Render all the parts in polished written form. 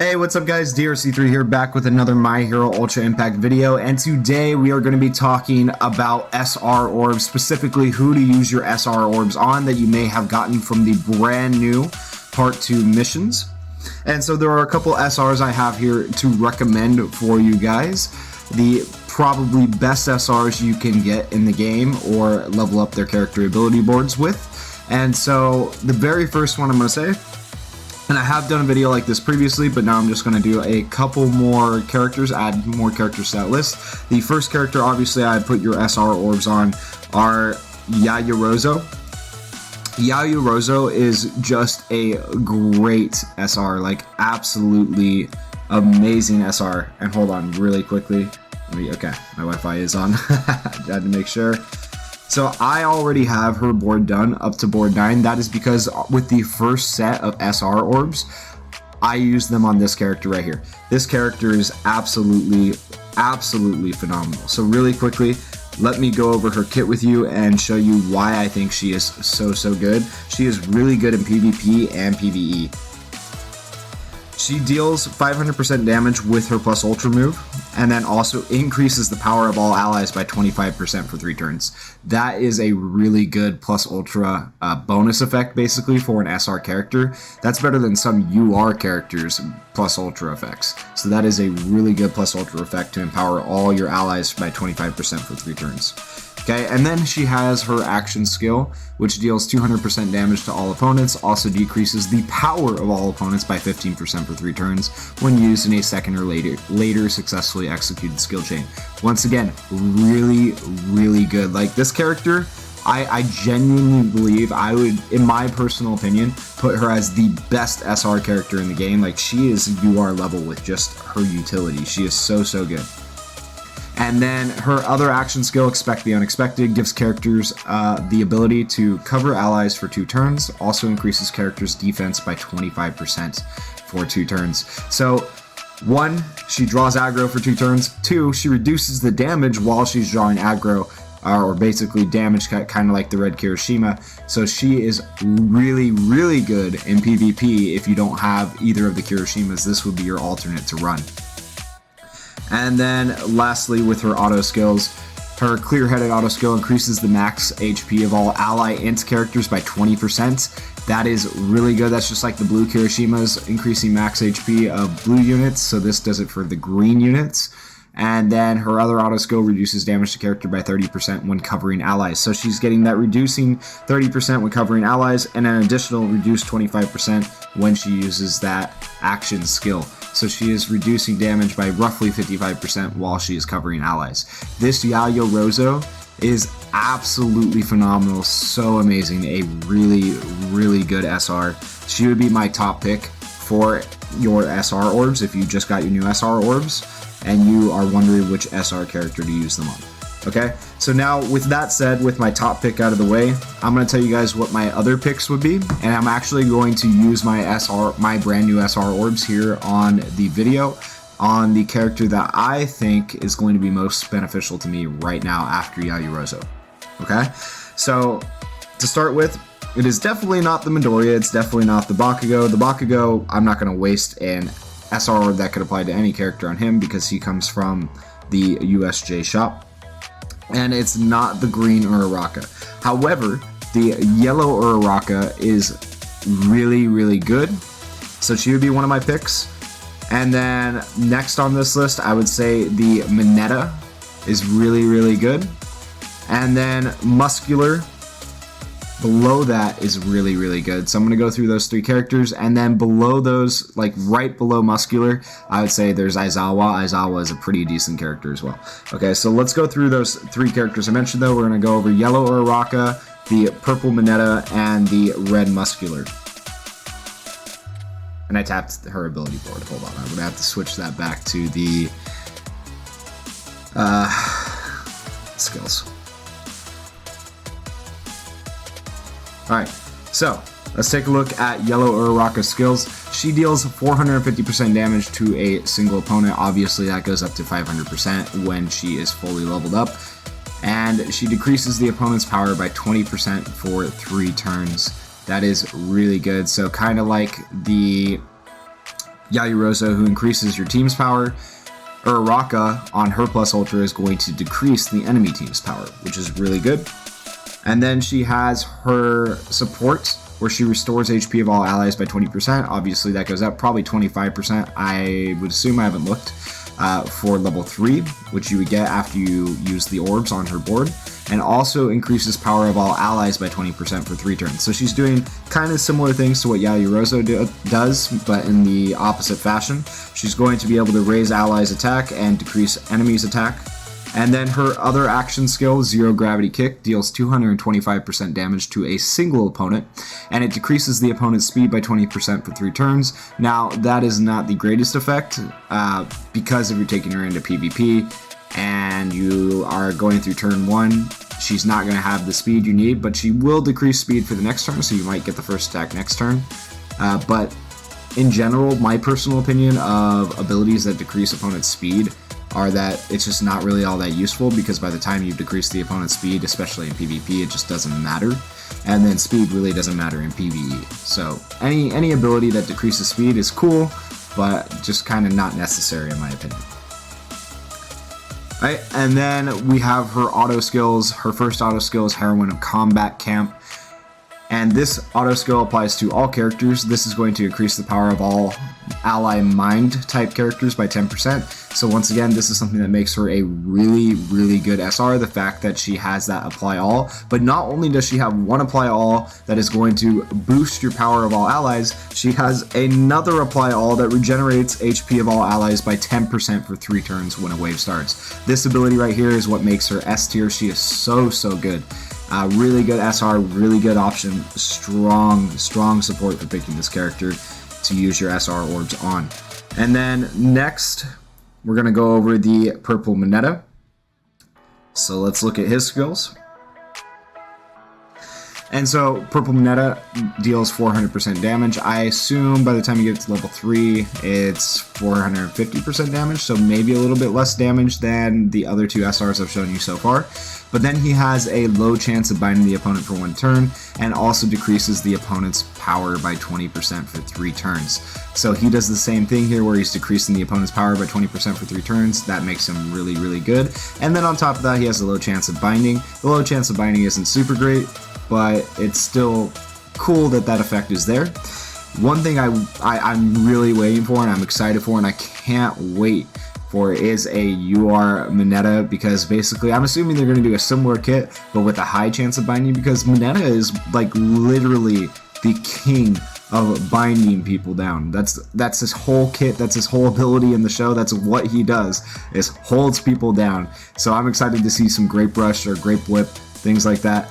Hey, what's up guys, DRC3 here, back with another My Hero Ultra Impact video, and today we are going to be talking about SR Orbs, specifically who to use your SR Orbs on that you may have gotten from the brand new Part 2 missions. And so there are a couple SRs I have here to recommend for you guys, the probably best SRs you can get in the game or level up their character ability boards with. And so the very first one I'm going to say, and I have done a video like this previously, but now I'm just going to do a couple more characters, add more characters to that list. The first character, obviously, I put your SR Orbs on, are Yaoyorozu. Yaoyorozu is just a great SR, like absolutely amazing SR. And hold on really quickly. Okay, my Wi-Fi is on. I had to make sure. So I already have her board done up to board 9. That is because with the first set of SR Orbs, I used them on this character right here. This character is absolutely phenomenal. So really quickly, let me go over her kit with you and show you why I think she is so good. She is really good in PvP and PvE. She deals 500% damage with her plus ultra move, and then also increases the power of all allies by 25% for 3 turns. That is a really good plus ultra bonus effect basically for an SR character. That's better than some UR characters plus ultra effects. So that is a really good plus ultra effect to empower all your allies by 25% for 3 turns. Okay, and then she has her action skill, which deals 200% damage to all opponents, also decreases the power of all opponents by 15% for 3 turns when used in a second or later successfully executed skill chain. Once again, really good. Like this character, I genuinely believe I would, in my personal opinion, put her as the best SR character in the game. Like she is UR level with just her utility. She is so good. And then her other action skill, Expect the Unexpected, gives characters the ability to cover allies for 2 turns, also increases characters' defense by 25% for 2 turns. So 1, she draws aggro for 2 turns, 2, she reduces the damage while she's drawing aggro, or basically damage kind of like the red Kirishima. So she is really good in PvP. If you don't have either of the Kirishimas, this would be your alternate to run. And then lastly, with her auto skills, her clear-headed auto skill increases the max HP of all ally int characters by 20%. That is really good. That's just like the blue Kirishimas, increasing max HP of blue units. So this does it for the green units. And then her other auto skill reduces damage to character by 30% when covering allies. So she's getting that reducing 30% when covering allies, and an additional reduced 25% when she uses that action skill. So she is reducing damage by roughly 55% while she is covering allies. This Yaoyorozu is absolutely phenomenal, so amazing, a really good SR. She would be my top pick for your SR Orbs if you just got your new SR Orbs and you are wondering which SR character to use them on. Okay, so now with that said, with my top pick out of the way, I'm going to tell you guys what my other picks would be, and I'm actually going to use my brand new SR Orbs here on the video on the character that I think is going to be most beneficial to me right now after Yaoyorozu. Okay, so to start with, it is definitely not the Midoriya, it's definitely not the Bakugo. The Bakugo, I'm not going to waste an SR Orb that could apply to any character on him because he comes from the USJ shop. And it's not the green Uraraka. However, the yellow Uraraka is really good. So she would be one of my picks. And then next on this list, I would say the Mineta is really good. And then Muscular below that is really good. So I'm going to go through those 3 characters, and then below those, like right below Muscular, I would say there's Aizawa. Aizawa is a pretty decent character as well. Okay, so let's go through those 3 characters I mentioned though. We're going to go over yellow Uraraka, the purple Mineta, and the red Muscular. And I tapped her ability board. Hold on, I'm going to have to switch that back to the skills. Alright, so let's take a look at yellow Uraraka's skills. She deals 450% damage to a single opponent. Obviously that goes up to 500% when she is fully leveled up. And she decreases the opponent's power by 20% for 3 turns. That is really good. So kind of like the Yaoyorozu, who increases your team's power. Uraraka on her plus ultra is going to decrease the enemy team's power, which is really good. And then she has her support, where she restores HP of all allies by 20%. Obviously that goes up probably 25%. I would assume, I haven't looked, for level 3, which you would get after you use the orbs on her board. And also increases power of all allies by 20% for 3 turns. So she's doing kind of similar things to what Yaoyorozu does, but in the opposite fashion. She's going to be able to raise allies' attack and decrease enemies' attack. And then her other action skill, Zero Gravity Kick, deals 225% damage to a single opponent, and it decreases the opponent's speed by 20% for 3 turns. Now, that is not the greatest effect, because if you're taking her into PvP, and you are going through turn 1, she's not going to have the speed you need, but she will decrease speed for the next turn, so you might get the first attack next turn. But in general, my personal opinion of abilities that decrease opponent's speed are that it's just not really all that useful, because by the time you've decreased the opponent's speed, especially in PvP, it just doesn't matter. And then speed really doesn't matter in PvE. So any ability that decreases speed is cool, but just kind of not necessary in my opinion. Right, and then we have her auto skills. Her first auto skill is Heroine of Combat Camp. And this auto skill applies to all characters. This is going to increase the power of all ally mind type characters by 10%. So once again, this is something that makes her a really, really good SR, the fact that she has that apply all. But not only does she have one apply all that is going to boost your power of all allies, she has another apply all that regenerates HP of all allies by 10% for 3 turns when a wave starts. This ability right here is what makes her S tier. She is so good. Really good SR, really good option, strong support for picking this character to use your SR orbs on. And then next, we're going to go over the purple Mineta. So let's look at his skills. And so purple Mineta deals 400% damage. I assume by the time you get to level 3, it's 450% damage, so maybe a little bit less damage than the other 2 SRs I've shown you so far. But then he has a low chance of binding the opponent for 1 turn, and also decreases the opponent's power by 20% for 3 turns. So he does the same thing here, where he's decreasing the opponent's power by 20% for 3 turns. That makes him really, really good. And then on top of that, he has a low chance of binding. The low chance of binding isn't super great, but it's still cool that that effect is there. One thing I'm really waiting for, and I'm excited for, and I can't wait for, is a UR Mineta, because basically I'm assuming they're going to do a similar kit, but with a high chance of binding, because Mineta is like literally the king of binding people down. That's his whole kit, that's his whole ability in the show, that's what he does, is holds people down. So I'm excited to see some Grape Rush or Grape Whip, things like that,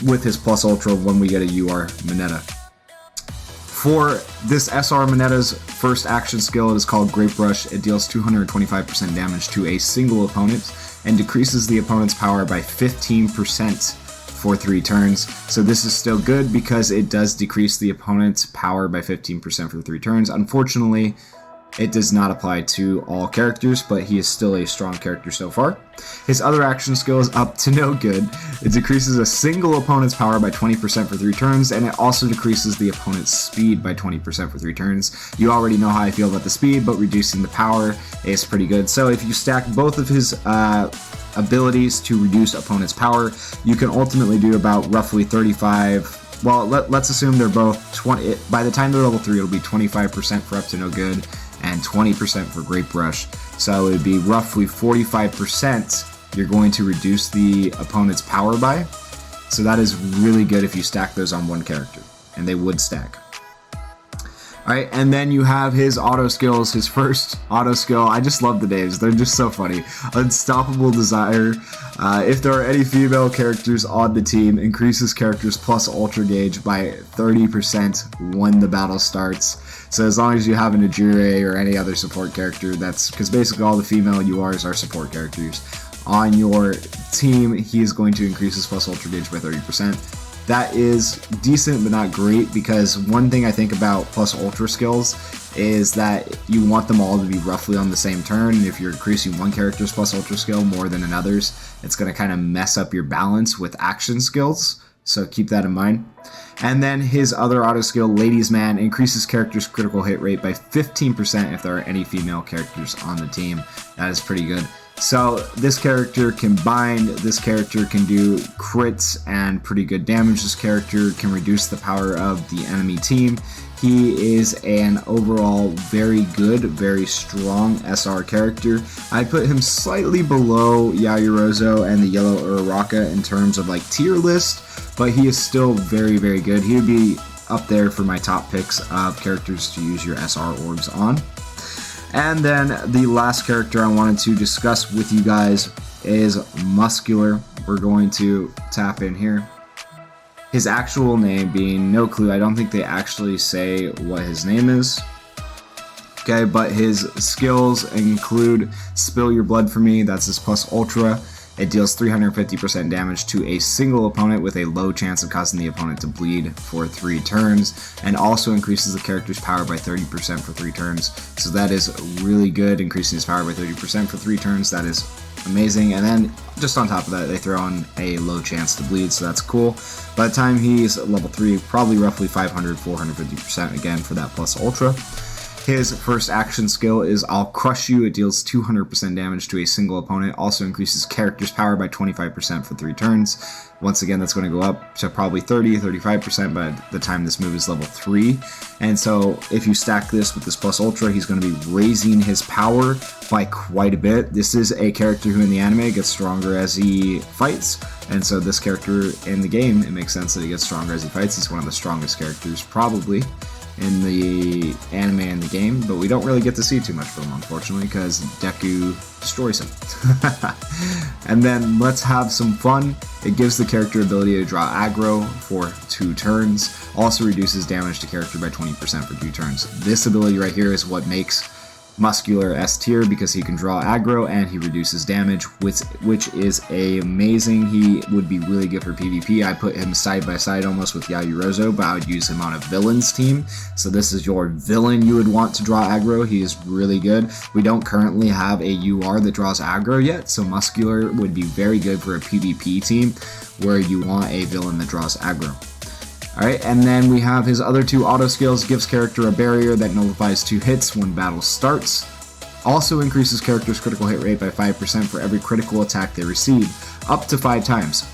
with his plus ultra when we get a UR Mineta. For this SR Mineta's first action skill, it is called Grape Rush. It deals 225% damage to a single opponent and decreases the opponent's power by 15% for 3 turns. So this is still good because it does decrease the opponent's power by 15% for 3 turns. Unfortunately, it does not apply to all characters, but he is still a strong character so far. His other action skill is up to no good. It decreases a single opponent's power by 20% for 3 turns, and it also decreases the opponent's speed by 20% for 3 turns. You already know how I feel about the speed, but reducing the power is pretty good. So if you stack both of his abilities to reduce opponent's power, you can ultimately do about roughly 35. Well, let's assume they're both 20. By the time they're level 3, it'll be 25% for up to no good and 20% for Grape Rush. So it would be roughly 45% you're going to reduce the opponent's power by. So that is really good if you stack those on one character, and they would stack. Alright, and then you have his auto skills. His first auto skill, I just love the names, they're just so funny. Unstoppable Desire. If there are any female characters on the team, increases characters plus ultra gauge by 30% when the battle starts. So as long as you have an Ajire or any other support character, that's because basically all the female URs are support characters on your team, he is going to increase his plus ultra gauge by 30%. That is decent but not great, because one thing I think about plus ultra skills is that you want them all to be roughly on the same turn, and if you're increasing one character's plus ultra skill more than another's, it's going to kind of mess up your balance with action skills so keep that in mind. And then his other auto skill, Ladies Man, increases characters' critical hit rate by 15% if there are any female characters on the team. That is pretty good. So this character can bind, this character can do crits and pretty good damage. This character can reduce the power of the enemy team. He is an overall very good, very strong SR character. I put him slightly below Yaoyorozu and the yellow Uraraka in terms of like tier list, but he is still very, very good. He would be up there for my top picks of characters to use your SR orbs on. And then the last character I wanted to discuss with you guys is Muscular. We're going to tap in here. His actual name being no clue. I don't think they actually say what his name is. Okay, but his skills include Spill Your Blood for Me. That's his plus ultra. It deals 350% damage to a single opponent with a low chance of causing the opponent to bleed for 3 turns, and also increases the character's power by 30% for 3 turns. So that is really good, increasing his power by 30% for 3 turns. That is amazing. And then just on top of that, they throw in a low chance to bleed, so that's cool. By the time he's level 3, probably roughly 500-450% again for that plus ultra. His first action skill is I'll Crush You. It deals 200% damage to a single opponent. Also increases character's power by 25% for 3 turns. Once again, that's going to go up to probably 30-35% by the time this move is level 3. And so if you stack this with this plus ultra, he's going to be raising his power by quite a bit. This is a character who in the anime gets stronger as he fights. And so this character in the game, it makes sense that he gets stronger as he fights. He's one of the strongest characters probably in the anime and the game, but we don't really get to see too much from him, unfortunately, because Deku destroys him. And then let's have some fun. It gives the character ability to draw aggro for 2 turns. Also reduces damage to character by 20% for 2 turns. This ability right here is what makes Muscular S tier, because he can draw aggro and he reduces damage, which is amazing. He would be really good for PvP. I put him side by side almost with Yaoyorozu, but I would use him on a villain's team. So this is your villain you would want to draw aggro. He is really good. We don't currently have a UR that draws aggro yet, so Muscular would be very good for a PvP team where you want a villain that draws aggro. Alright, and then we have his other 2 auto skills. Gives character a barrier that nullifies 2 hits when battle starts. Also increases character's critical hit rate by 5% for every critical attack they receive, up to 5 times.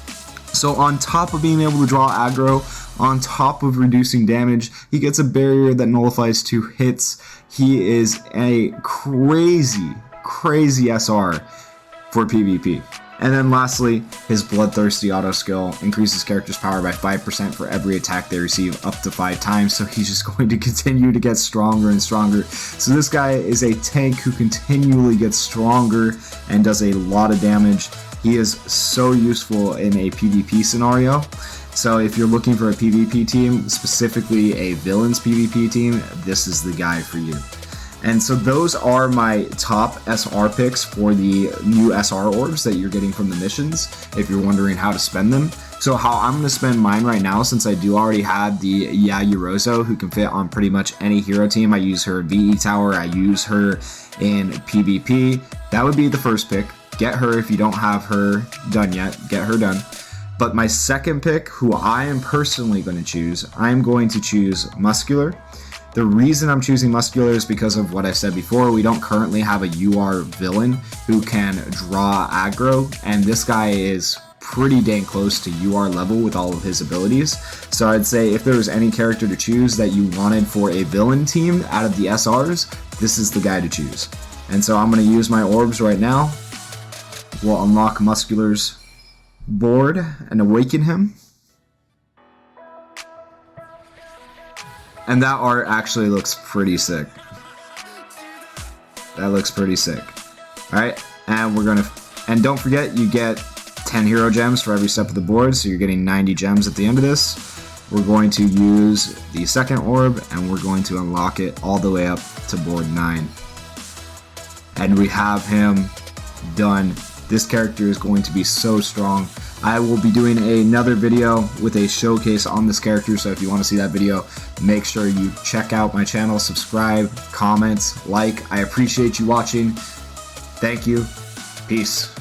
So on top of being able to draw aggro, on top of reducing damage, he gets a barrier that nullifies 2 hits. He is a crazy SR for PvP. And then lastly, his Bloodthirsty auto skill increases character's power by 5% for every attack they receive, up to 5 times, so he's just going to continue to get stronger and stronger. So this guy is a tank who continually gets stronger and does a lot of damage. He is so useful in a PvP scenario. So if you're looking for a PvP team, specifically a villain's PvP team, this is the guy for you. And so those are my top SR picks for the new SR orbs that you're getting from the missions, if you're wondering how to spend them. So how I'm going to spend mine right now, since I do already have the Yaoyorozu, who can fit on pretty much any hero team. I use her VE Tower, I use her in PvP. That would be the first pick. Get her if you don't have her done yet. Get her done. But my second pick, who I am personally going to choose, I'm going to choose Muscular. The reason I'm choosing Muscular is because of what I said before. We don't currently have a UR villain who can draw aggro, and this guy is pretty dang close to UR level with all of his abilities. So I'd say if there was any character to choose that you wanted for a villain team out of the SRs, this is the guy to choose. And so I'm going to use my orbs right now. We'll unlock Muscular's board and awaken him. And that art actually looks pretty sick. That looks pretty sick. Alright, and don't forget, you get 10 hero gems for every step of the board, so you're getting 90 gems at the end of this. We're going to use the second orb, and we're going to unlock it all the way up to board 9. And we have him done. This character is going to be so strong. I will be doing another video with a showcase on this character, so if you want to see that video, make sure you check out my channel, subscribe, comment, like. I appreciate you watching. Thank you. Peace.